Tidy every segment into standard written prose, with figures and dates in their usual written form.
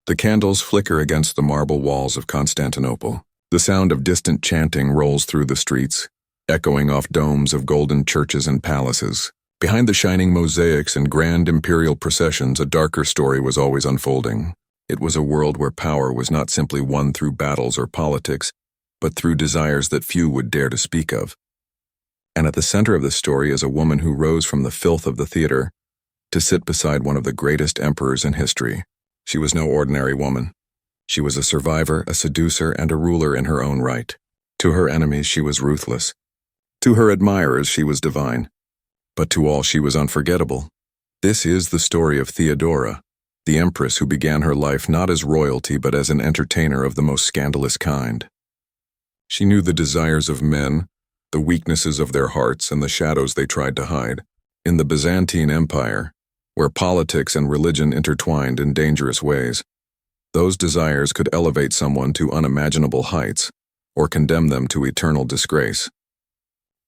The candles flicker against the marble walls of Constantinople. The sound of distant chanting rolls through the streets, echoing off domes of golden churches and palaces. Behind the shining mosaics and grand imperial processions, a darker story was always unfolding. It was a world where power was not simply won through battles or politics, but through desires that few would dare to speak of. And at the center of the story is a woman who rose from the filth of the theater to sit beside one of the greatest emperors in history. She was no ordinary woman. She was a survivor, a seducer, and a ruler in her own right. To her enemies, she was ruthless. To her admirers, she was divine. But to all, she was unforgettable. This is the story of Theodora, the empress who began her life not as royalty but as an entertainer of the most scandalous kind. She knew the desires of men, the weaknesses of their hearts, and the shadows they tried to hide. In the Byzantine Empire, where politics and religion intertwined in dangerous ways, those desires could elevate someone to unimaginable heights or condemn them to eternal disgrace.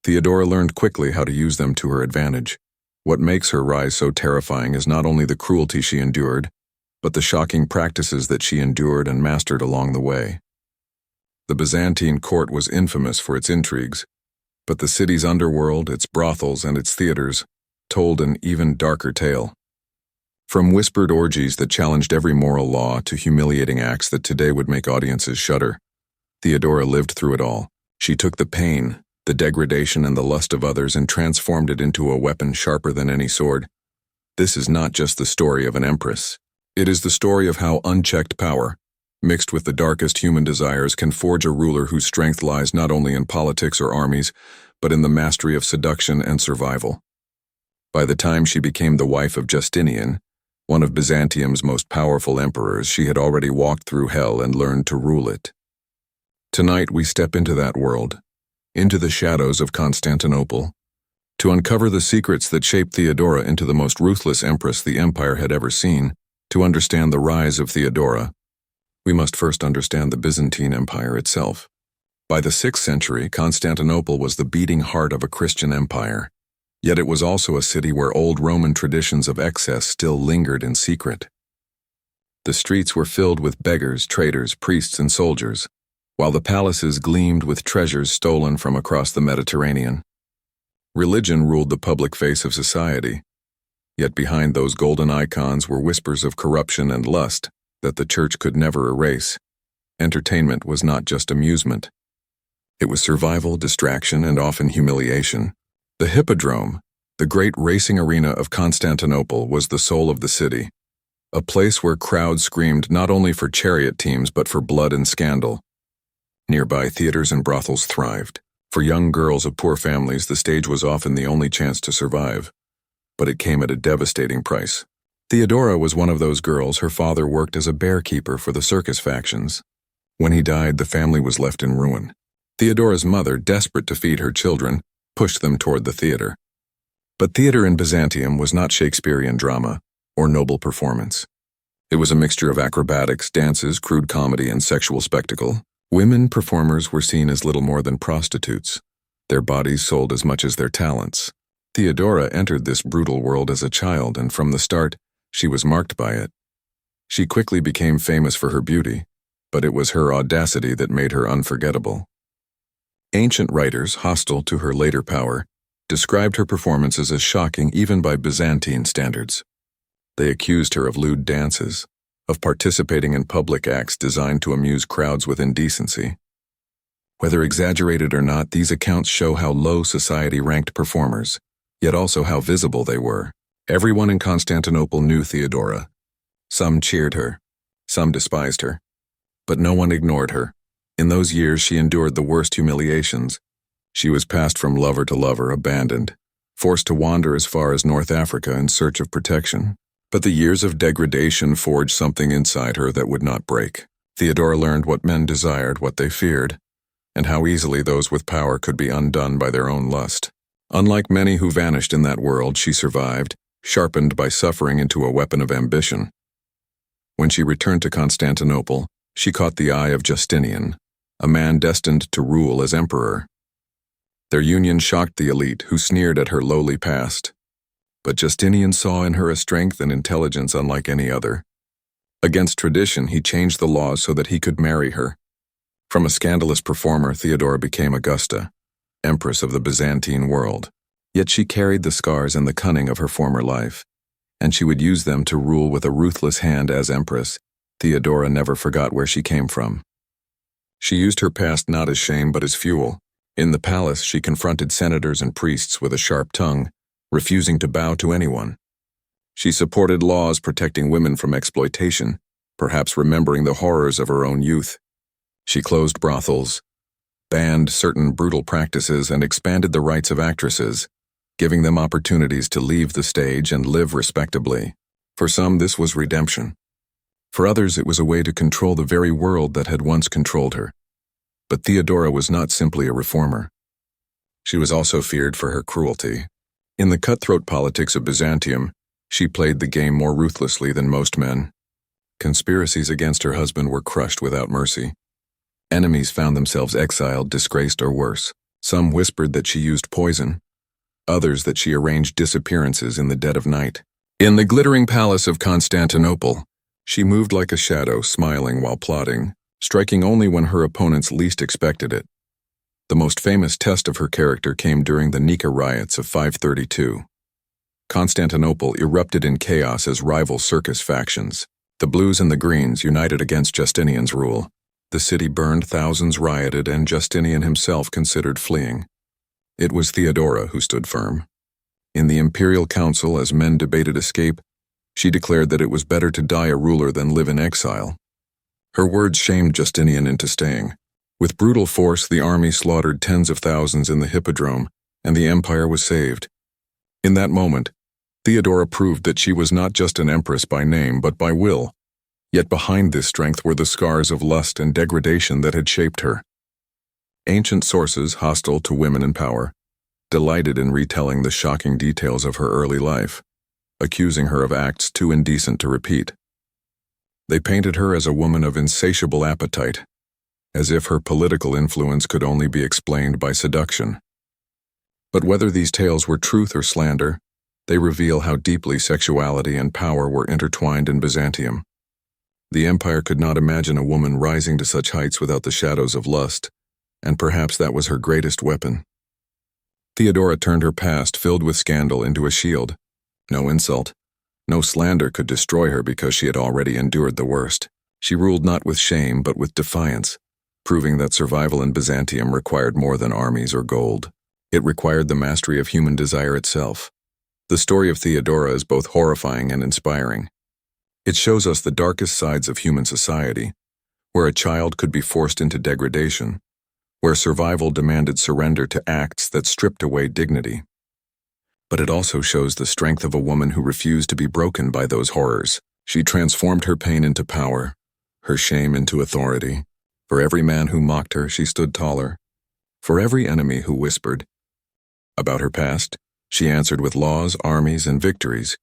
Theodora learned quickly how to use them to her advantage. What makes her rise so terrifying is not only the cruelty she endured, but the shocking practices that she endured and mastered along the way. The Byzantine court was infamous for its intrigues, but the city's underworld, its brothels, and its theaters told an even darker tale. From whispered orgies that challenged every moral law to humiliating acts that today would make audiences shudder, Theodora lived through it all. She took the pain, the degradation, and the lust of others and transformed it into a weapon sharper than any sword. This is not just the story of an empress. It is the story of how unchecked power, mixed with the darkest human desires, can forge a ruler whose strength lies not only in politics or armies, but in the mastery of seduction and survival. By the time she became the wife of Justinian, one of Byzantium's most powerful emperors, she had already walked through hell and learned to rule it. Tonight we step into that world, into the shadows of Constantinople, to uncover the secrets that shaped Theodora into the most ruthless empress the empire had ever seen. To understand the rise of Theodora, we must first understand the Byzantine Empire itself. By the 6th century, Constantinople was the beating heart of a Christian empire. Yet it was also a city where old Roman traditions of excess still lingered in secret. The streets were filled with beggars, traders, priests, and soldiers, while the palaces gleamed with treasures stolen from across the Mediterranean. Religion ruled the public face of society, yet behind those golden icons were whispers of corruption and lust that the church could never erase. Entertainment was not just amusement. It was survival, distraction, and often humiliation. The Hippodrome, the great racing arena of Constantinople, was the soul of the city, a place where crowds screamed not only for chariot teams but for blood and scandal. Nearby theaters and brothels thrived. For young girls of poor families, the stage was often the only chance to survive, but it came at a devastating price. Theodora was one of those girls. Her father worked as a bear keeper for the circus factions. When he died, the family was left in ruin. Theodora's mother, desperate to feed her children, pushed them toward the theater. But theater in Byzantium was not Shakespearean drama or noble performance. It was a mixture of acrobatics, dances, crude comedy, and sexual spectacle. Women performers were seen as little more than prostitutes, their bodies sold as much as their talents. Theodora entered this brutal world as a child, and from the start, she was marked by it. She quickly became famous for her beauty, but it was her audacity that made her unforgettable. Ancient writers, hostile to her later power, described her performances as shocking even by Byzantine standards. They accused her of lewd dances, of participating in public acts designed to amuse crowds with indecency. Whether exaggerated or not, these accounts show how low society ranked performers, yet also how visible they were. Everyone in Constantinople knew Theodora. Some cheered her, some despised her, but no one ignored her. In those years, she endured the worst humiliations. She was passed from lover to lover, abandoned, forced to wander as far as North Africa in search of protection. But the years of degradation forged something inside her that would not break. Theodora learned what men desired, what they feared, and how easily those with power could be undone by their own lust. Unlike many who vanished in that world, she survived, sharpened by suffering into a weapon of ambition. When she returned to Constantinople, she caught the eye of Justinian, a man destined to rule as emperor. Their union shocked the elite, who sneered at her lowly past. But Justinian saw in her a strength and intelligence unlike any other. Against tradition, he changed the laws so that he could marry her. From a scandalous performer, Theodora became Augusta, Empress of the Byzantine world. Yet she carried the scars and the cunning of her former life, and she would use them to rule with a ruthless hand as Empress. Theodora never forgot where she came from. She used her past not as shame but as fuel. In the palace, she confronted senators and priests with a sharp tongue, refusing to bow to anyone. She supported laws protecting women from exploitation, perhaps remembering the horrors of her own youth. She closed brothels, banned certain brutal practices, and expanded the rights of actresses, giving them opportunities to leave the stage and live respectably. For some, this was redemption. For others, it was a way to control the very world that had once controlled her. But Theodora was not simply a reformer. She was also feared for her cruelty. In the cutthroat politics of Byzantium, she played the game more ruthlessly than most men. Conspiracies against her husband were crushed without mercy. Enemies found themselves exiled, disgraced, or worse. Some whispered that she used poison, others that she arranged disappearances in the dead of night. In the glittering palace of Constantinople, she moved like a shadow, smiling while plotting, striking only when her opponents least expected it. The most famous test of her character came during the Nika riots of 532. Constantinople erupted in chaos as rival circus factions. The Blues and the Greens united against Justinian's rule. The city burned, thousands rioted, and Justinian himself considered fleeing. It was Theodora who stood firm. In the Imperial Council, as men debated escape, she declared that it was better to die a ruler than live in exile. Her words shamed Justinian into staying. With brutal force, the army slaughtered tens of thousands in the Hippodrome, and the empire was saved. In that moment, Theodora proved that she was not just an empress by name, but by will. Yet behind this strength were the scars of lust and degradation that had shaped her. Ancient sources, hostile to women in power, delighted in retelling the shocking details of her early life, accusing her of acts too indecent to repeat. They painted her as a woman of insatiable appetite, as if her political influence could only be explained by seduction. But whether these tales were truth or slander, they reveal how deeply sexuality and power were intertwined in Byzantium. The empire could not imagine a woman rising to such heights without the shadows of lust, and perhaps that was her greatest weapon. Theodora turned her past filled with scandal into a shield. No insult, no slander could destroy her because she had already endured the worst. She ruled not with shame but with defiance, proving that survival in Byzantium required more than armies or gold. It required the mastery of human desire itself. The story of Theodora is both horrifying and inspiring. It shows us the darkest sides of human society, where a child could be forced into degradation, where survival demanded surrender to acts that stripped away dignity. But it also shows the strength of a woman who refused to be broken by those horrors. She transformed her pain into power, her shame into authority. For every man who mocked her, she stood taller. For every enemy who whispered about her past, she answered with laws, armies, and victories.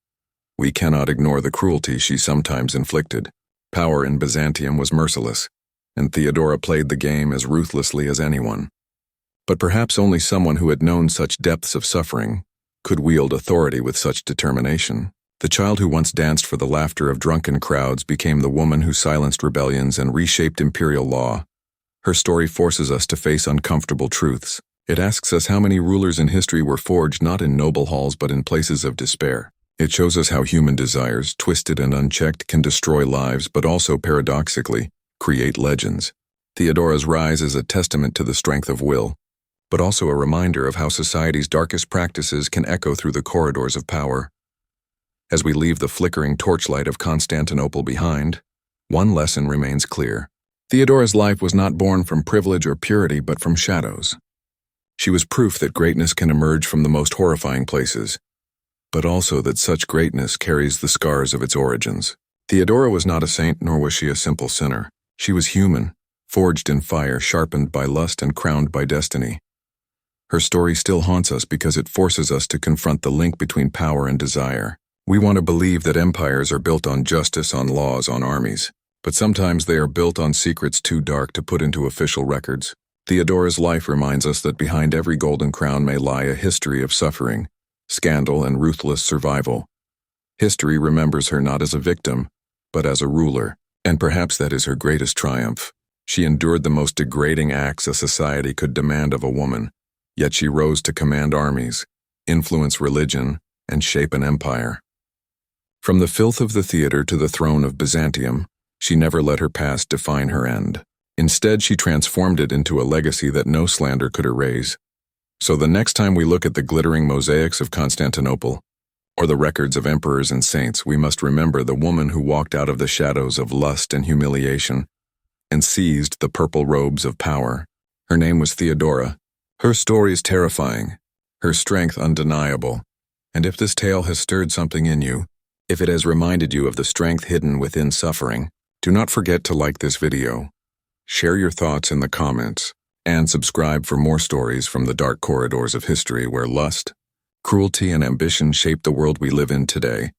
We cannot ignore the cruelty she sometimes inflicted. Power in Byzantium was merciless, and Theodora played the game as ruthlessly as anyone. But perhaps only someone who had known such depths of suffering could wield authority with such determination. The child who once danced for the laughter of drunken crowds became the woman who silenced rebellions and reshaped imperial law. Her story forces us to face uncomfortable truths. It asks us how many rulers in history were forged not in noble halls but in places of despair. It shows us how human desires, twisted and unchecked, can destroy lives but also, paradoxically, create legends. Theodora's rise is a testament to the strength of will, but also a reminder of how society's darkest practices can echo through the corridors of power. As we leave the flickering torchlight of Constantinople behind, one lesson remains clear. Theodora's life was not born from privilege or purity but from shadows. She was proof that greatness can emerge from the most horrifying places, but also that such greatness carries the scars of its origins. Theodora was not a saint, nor was she a simple sinner. She was human, forged in fire, sharpened by lust, and crowned by destiny. Her story still haunts us because it forces us to confront the link between power and desire. We want to believe that empires are built on justice, on laws, on armies, but sometimes they are built on secrets too dark to put into official records. Theodora's life reminds us that behind every golden crown may lie a history of suffering, scandal, and ruthless survival. History remembers her not as a victim, but as a ruler. And perhaps that is her greatest triumph. She endured the most degrading acts a society could demand of a woman, yet she rose to command armies, influence religion, and shape an empire. From the filth of the theater to the throne of Byzantium, she never let her past define her end. Instead, she transformed it into a legacy that no slander could erase. So the next time we look at the glittering mosaics of Constantinople, or the records of emperors and saints, we must remember the woman who walked out of the shadows of lust and humiliation and seized the purple robes of power. Her name was Theodora. Her story is terrifying, her strength undeniable. And if this tale has stirred something in you, if it has reminded you of the strength hidden within suffering, do not forget to like this video, share your thoughts in the comments, and subscribe for more stories from the dark corridors of history where lust, cruelty, and ambition shape the world we live in today.